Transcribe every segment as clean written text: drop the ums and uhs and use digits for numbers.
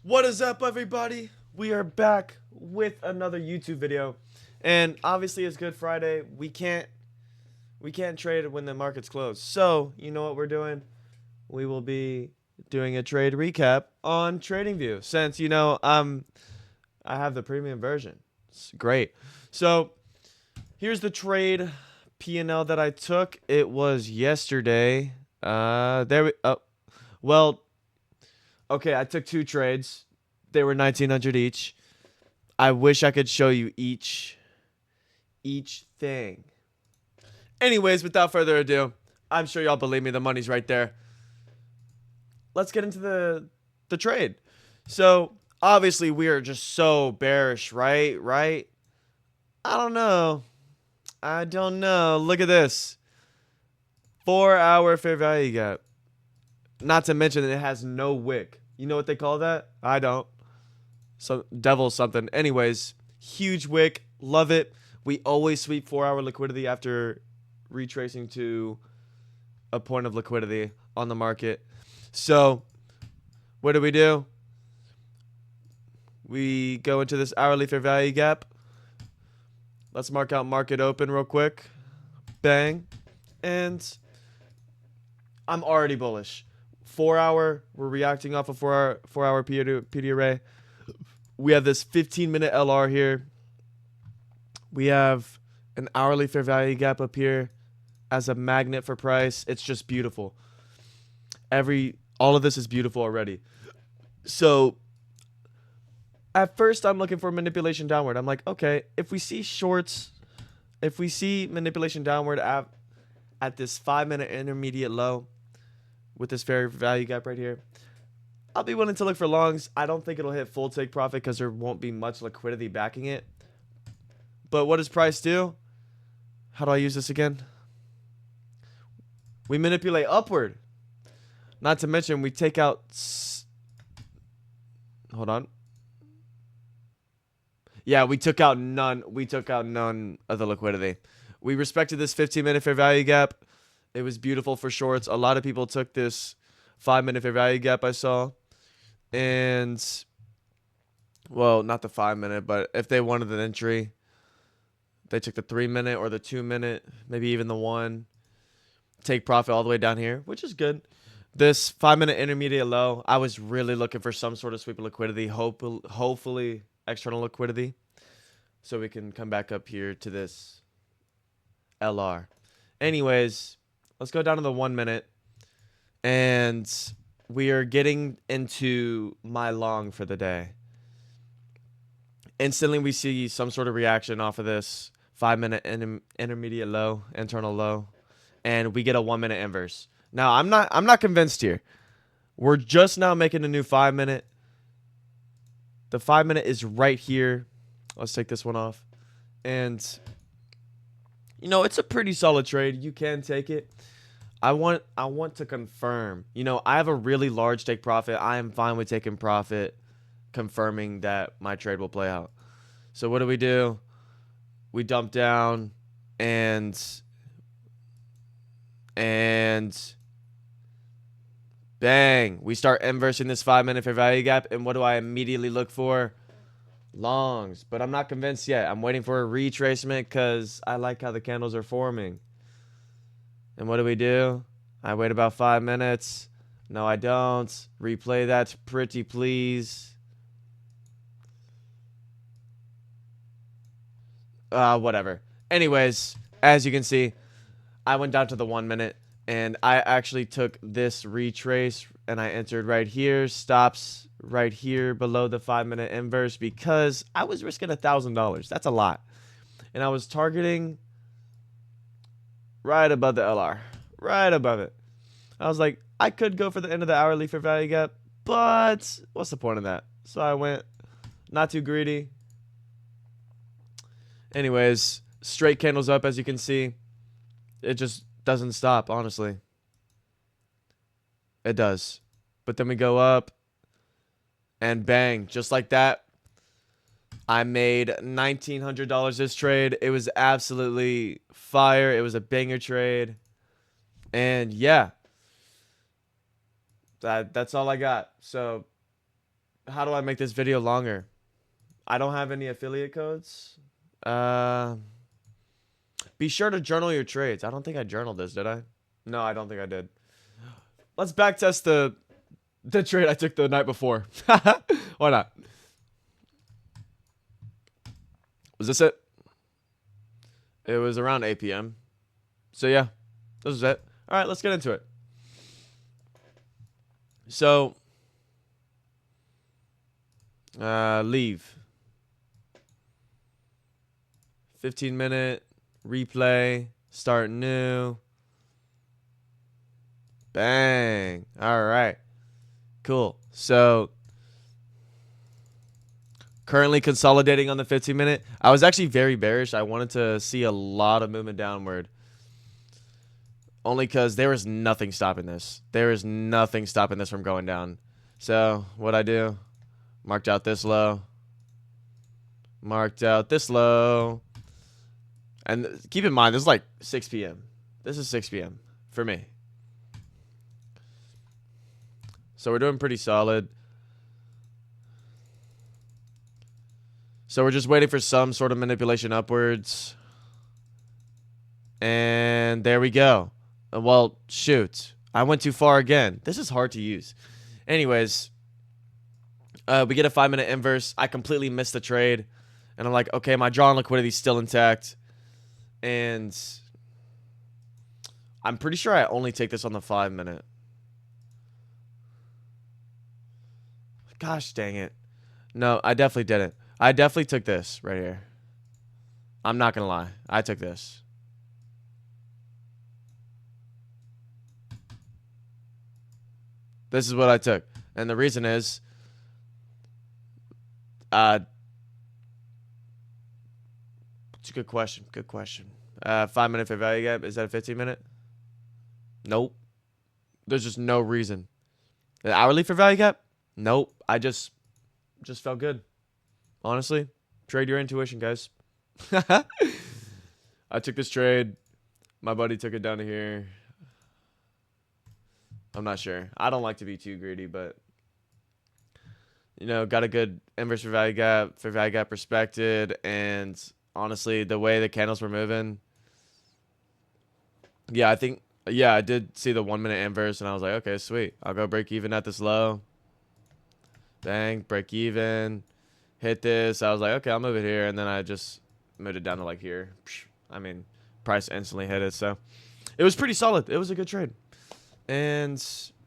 What is up, everybody? We are back with another YouTube video, and obviously it's Good Friday. We can't trade when the market's closed. So you know what we're doing? We will be doing a trade recap on TradingView, since I have the premium version. It's great. So here's the trade P&L that I took. It was yesterday. There we. Oh, well. Okay, I took two trades. They were 1900 each. I wish I could show you each thing. Anyways, without further ado, I'm sure y'all believe me, the money's right there. Let's get into the trade. So, obviously we are just so bearish, right? Right? I don't know. Look at this. 4-hour fair value gap. Not to mention that it has no wick. You know what they call that? I don't. So devil something. Anyways, huge wick. Love it. We always sweep 4-hour liquidity after retracing to a point of liquidity on the market. So what do? We go into this hourly fair value gap. Let's mark out market open real quick. Bang. And I'm already bullish. 4-hour, we're reacting off a 4-hour PD array. We have this 15-minute LR here. We have an hourly fair value gap up here as a magnet for price. It's just beautiful. All of this is beautiful already. So at first I'm looking for manipulation downward. I'm like, okay, if we see manipulation downward at this 5-minute intermediate low with this fair value gap right here, I'll be willing to look for longs. I don't think it'll hit full take profit because there won't be much liquidity backing it. But what does price do? How do I use this again? We manipulate upward. Not to mention we take out... Hold on. Yeah, we took out none. We took out none of the liquidity. We respected this 15-minute fair value gap. It was beautiful for shorts. A lot of people took this 5-minute fair value gap I saw. And, well, not the 5-minute, but if they wanted an entry, they took the 3-minute or the 2-minute, maybe even the 1. Take profit all the way down here, which is good. This 5-minute intermediate low, I was really looking for some sort of sweep of liquidity, hopefully external liquidity, so we can come back up here to this LR. Anyways, let's go down to the 1-minute. And we are getting into my long for the day. Instantly, we see some sort of reaction off of this 5-minute intermediate low, internal low, and we get a 1-minute inverse. Now, I'm not convinced here. We're just now making a new 5-minute. The 5-minute is right here. Let's take this one off. And, it's a pretty solid trade. You can take it. I want to confirm. I have a really large take profit. I am fine with taking profit, confirming that my trade will play out. So what do? We dump down and bang. We start inversing this 5-minute fair value gap. And what do I immediately look for? Longs. But I'm not convinced yet. I'm waiting for a retracement because I like how the candles are forming. And what do? I wait about 5 minutes. No, I don't. Replay that, pretty please. Whatever. Anyways, as you can see, I went down to the 1-minute. And I actually took this retrace. And I entered right here. Stops right here below the 5-minute inverse. Because I was risking $1,000. That's a lot. And I was targeting... right above the LR. Right above it. I was like, I could go for the end of the hourly fair value gap, but what's the point of that? So I went not too greedy. Anyways, straight candles up, as you can see. It just doesn't stop, honestly. It does. But then we go up, and bang, just like that. I made $1,900 this trade. It was absolutely fire. It was a banger trade. And yeah, that's all I got. So how do I make this video longer? I don't have any affiliate codes. Be sure to journal your trades. I don't think I journaled this, did I? No, I don't think I did. Let's backtest the trade I took the night before. Why not? Was this it? It was around 8 p.m. So yeah, this was it. All right, let's get into it. So, leave. 15-minute replay. Start new. Bang. All right. Cool. So, currently consolidating on the 15-minute. I was actually very bearish. I wanted to see a lot of movement downward. Only because there is nothing stopping this. There is nothing stopping this from going down. So, what I do? Marked out this low. Marked out this low. And keep in mind, this is like 6 p.m. This is 6 p.m. for me. So, we're doing pretty solid. So, we're just waiting for some sort of manipulation upwards. And there we go. Well, shoot. I went too far again. This is hard to use. Anyways, we get a 5-minute inverse. I completely missed the trade. And I'm like, okay, my draw on liquidity is still intact. And I'm pretty sure I only take this on the 5-minute. Gosh dang it. No, I definitely didn't. I definitely took this right here. I'm not going to lie. I took this. This is what I took. And the reason is, it's a good question. Good question. 5-minute fair value gap. Is that a 15-minute? Nope. There's just no reason. The hourly fair value gap? Nope. I just felt good. Honestly, trade your intuition, guys. I took this trade. My buddy took it down to here. I'm not sure. I don't like to be too greedy, but you know, got a good inverse fair value gap respected, and honestly, the way the candles were moving, yeah, I did see the 1-minute inverse, and I was like, okay, sweet. I'll go break even at this low. Bang, break even, hit this. I was like, okay, I'll move it here, and then I just moved it down to like here. I mean, price instantly hit it, so it was pretty solid. It was a good trade. And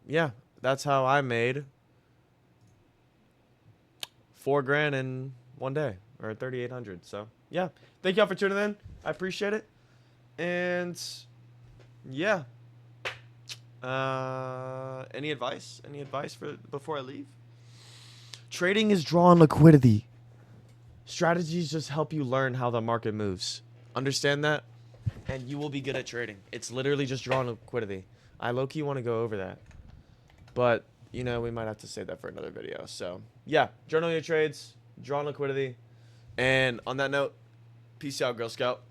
yeah, that's how I made $4,000 in one day, or 3,800. So yeah, thank y'all for tuning in. I appreciate it. And yeah, any advice? Any advice for before I leave? Trading is draw on liquidity. Strategies just help you learn how the market moves. Understand that, and you will be good at trading. It's literally just draw on liquidity. I low-key want to go over that. But, you know, we might have to save that for another video. So, yeah. Journal your trades. Draw on liquidity. And on that note, peace out, Girl Scout.